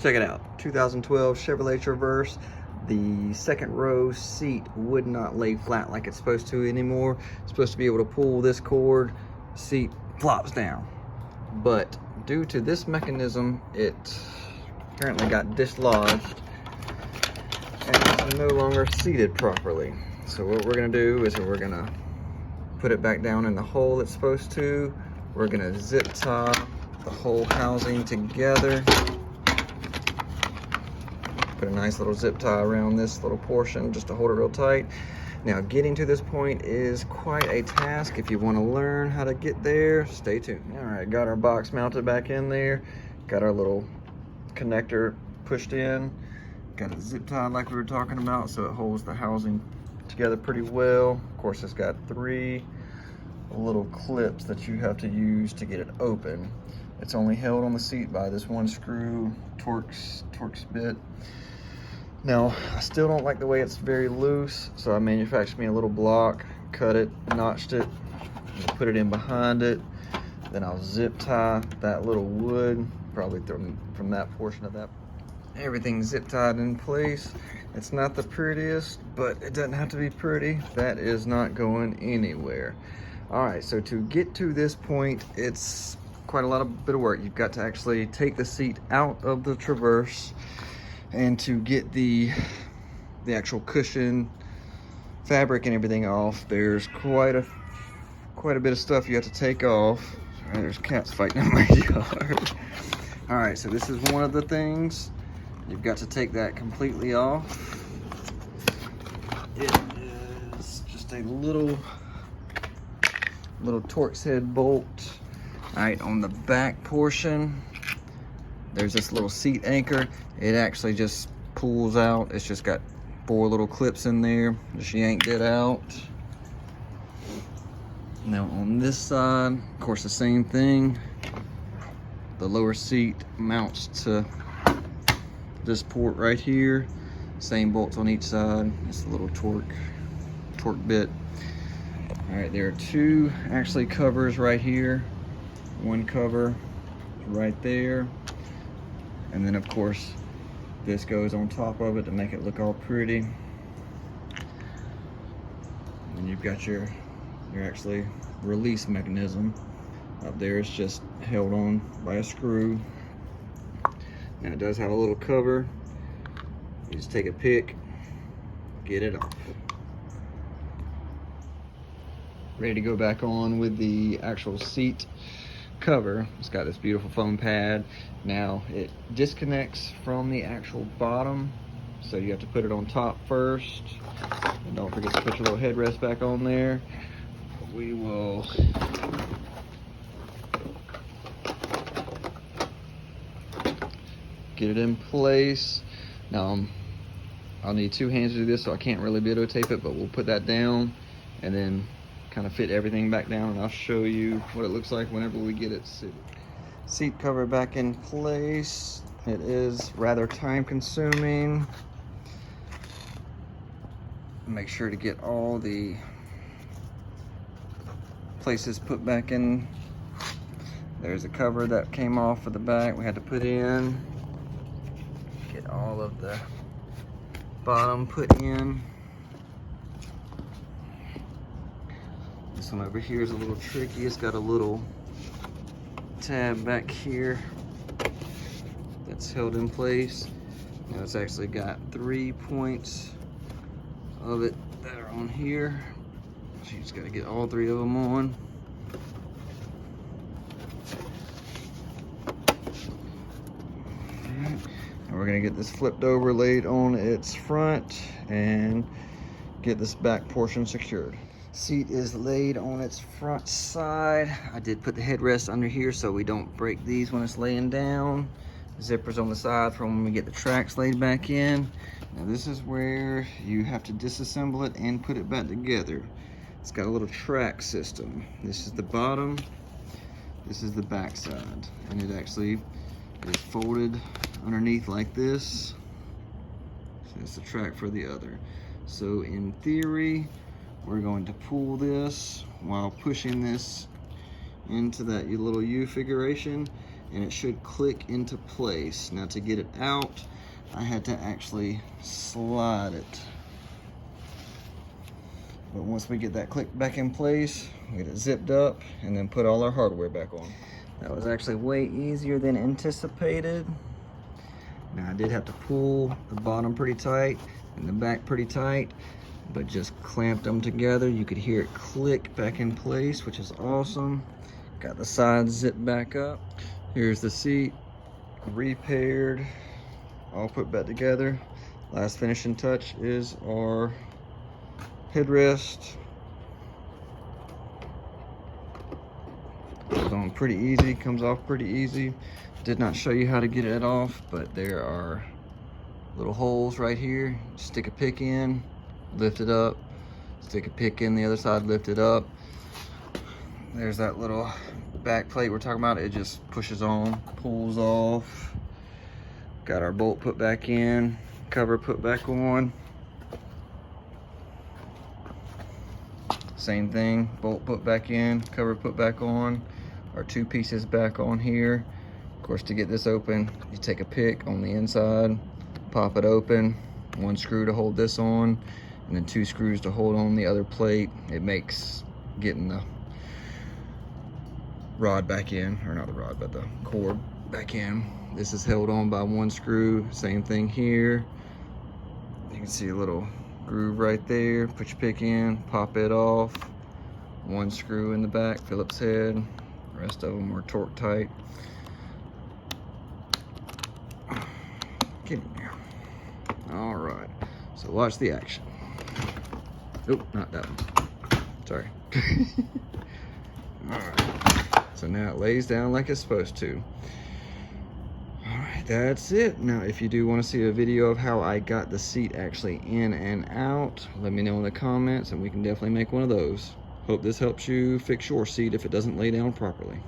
Check it out, 2012 Chevrolet Traverse. The second row seat would not lay flat like it's supposed to anymore. It's supposed to be able to pull this cord, seat flops down. But due to this mechanism, it apparently got dislodged and it's no longer seated properly. So what we're gonna do is we're gonna put it back down in the hole it's supposed to. We're gonna zip tie the whole housing together. Put a nice little zip tie around this little portion just to hold it real tight. Now, getting to this point is quite a task. If you want to learn how to get there, stay tuned. All right, got our box mounted back in there. Got our little connector pushed in. Got a zip tie like we were talking about, so it holds the housing together pretty well. Of course, it's got 3 little clips that you have to use to get it open. It's only held on the seat by this one screw Torx bit. Now, I still don't like the way it's very loose, so I manufactured me a little block, cut it, notched it, and put it in behind it. Then I'll zip tie that little wood, probably from that portion of that. Everything's zip tied in place. It's not the prettiest, but it doesn't have to be pretty. That is not going anywhere. All right, so to get to this point, it's quite a bit of work. You've got to actually take the seat out of the Traverse, and to get the actual cushion, fabric, and everything off, there's quite a bit of stuff you have to take off. All right, there's cats fighting in my yard. All right, so this is one of the things. You've got to take that completely off. It is just a little Torx head bolt. All right, on the back portion, there's this little seat anchor. It actually just pulls out. It's just got 4 little clips in there. Just yanked it out. Now on this side, of course, the same thing. The lower seat mounts to this port right here. Same bolts on each side. It's a little torque bit. All right, there are 2 actually covers right here. One cover right there. And then, of course, this goes on top of it to make it look all pretty. And you've got your actually release mechanism. Up there, it's just held on by a screw. Now, it does have a little cover. You just take a pick, get it off. Ready to go back on with the actual seat cover. It's got this beautiful foam pad. Now it disconnects from the actual bottom, so you have to put it on top first, and don't forget to put your little headrest back on there. We will get it in place. Now I'll need 2 hands to do this, so I can't really videotape it, but we'll put that down and then kind of fit everything back down, and I'll show you what it looks like whenever we get it seated. Seat cover back in place. It is rather time consuming. Make sure to get all the places put back in. There's a cover that came off of the back we had to put in. Get all of the bottom put in. This one over here is a little tricky. It's got a little tab back here that's held in place. Now it's actually got 3 points of it that are on here. So you just got to get all 3 of them on. Alright, and we're going to get this flipped over, laid on its front, and get this back portion secured. Seat is laid on its front side. I did put the headrest under here so we don't break these when it's laying down. Zippers on the side for when we get the tracks laid back in. Now this is where you have to disassemble it and put it back together. It's got a little track system. This is the bottom, this is the back side, and it actually is folded underneath like this. So it's the track for the other. So in theory, we're going to pull this while pushing this into that little U figuration, and it should click into place. Now to get it out, I had to actually slide it. But once we get that click back in place, we get it zipped up and then put all our hardware back on. That was actually way easier than anticipated. Now I did have to pull the bottom pretty tight and the back pretty tight, but just clamped them together. You could hear it click back in place, which is awesome. Got the sides zipped back up. Here's the seat, repaired, all put back together. Last finishing touch is our headrest. Goes on pretty easy, comes off pretty easy. Did not show you how to get it off, but there are little holes right here. Stick a pick in, lift it up. Stick a pick in the other side, lift it up. There's that little back plate we're talking about. It just pushes on, pulls off. Got our bolt put back in, cover put back on. Same thing, bolt put back in, cover put back on. Our two pieces back on here. Of course, to get this open, you take a pick on the inside, pop it open, one screw to hold this on, and then two screws to hold on the other plate. It makes getting the rod back in, or not the rod, but the cord back in. This is held on by one screw. Same thing here. You can see a little groove right there. Put your pick in, pop it off. One screw in the back, Phillips head. The rest of them are torque tight. Get in there. All right, so watch the action. Oh, not that one. Sorry. All right, so now it lays down like it's supposed to. All right, that's it. Now, if you do want to see a video of how I got the seat actually in and out, let me know in the comments and we can definitely make one of those. Hope this helps you fix your seat if it doesn't lay down properly.